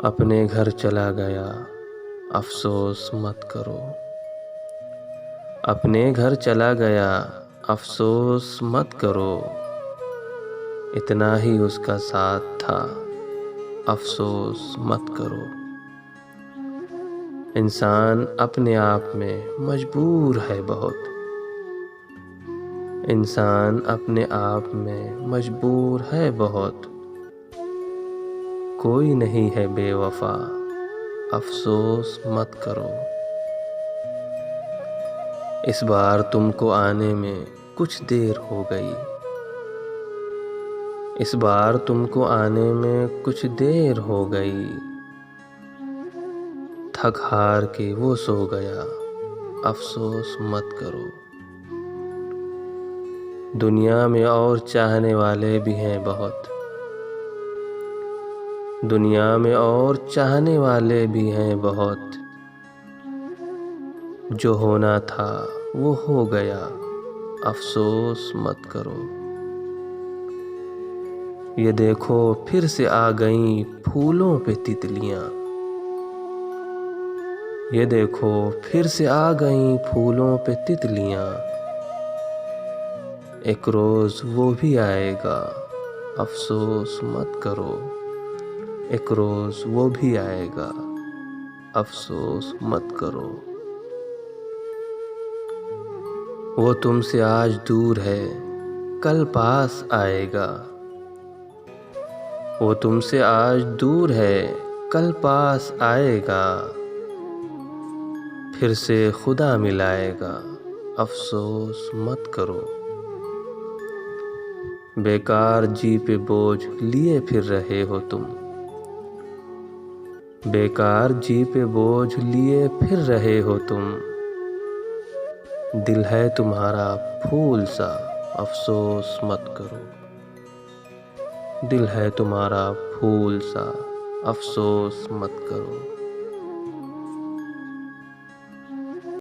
अपने घर चला गया, अफ़सोस मत करो। अपने घर चला गया, अफ़सोस मत करो। इतना ही उसका साथ था, अफ़सोस मत करो। इंसान अपने आप में मजबूर है बहुत। इंसान अपने आप में मजबूर है बहुत। कोई नहीं है बेवफा, अफ़सोस मत करो। इस बार तुमको आने में कुछ देर हो गई। इस बार तुमको आने में कुछ देर हो गई। थक हार के वो सो गया, अफ़सोस मत करो। दुनिया में और चाहने वाले भी हैं बहुत। दुनिया में और चाहने वाले भी हैं बहुत। जो होना था वो हो गया, अफ़सोस मत करो। ये देखो फिर से आ गईं फूलों पे तितलियां। ये देखो फिर से आ गईं फूलों पे तितलियां। एक रोज़ वो भी आएगा, अफ़सोस मत करो। एक रोज़ वो भी आएगा, अफ़सोस मत करो। वो तुमसे आज दूर है, कल पास आएगा। वो तुमसे आज दूर है, कल पास आएगा। फिर से खुदा मिलाएगा, अफ़सोस मत करो। बेकार जी पे बोझ लिए फिर रहे हो तुम। बेकार जी पे बोझ लिए फिर रहे हो तुम। दिल है तुम्हारा फूल सा, अफ़सोस मत करो। दिल है तुम्हारा फूल सा, अफ़सोस मत करो।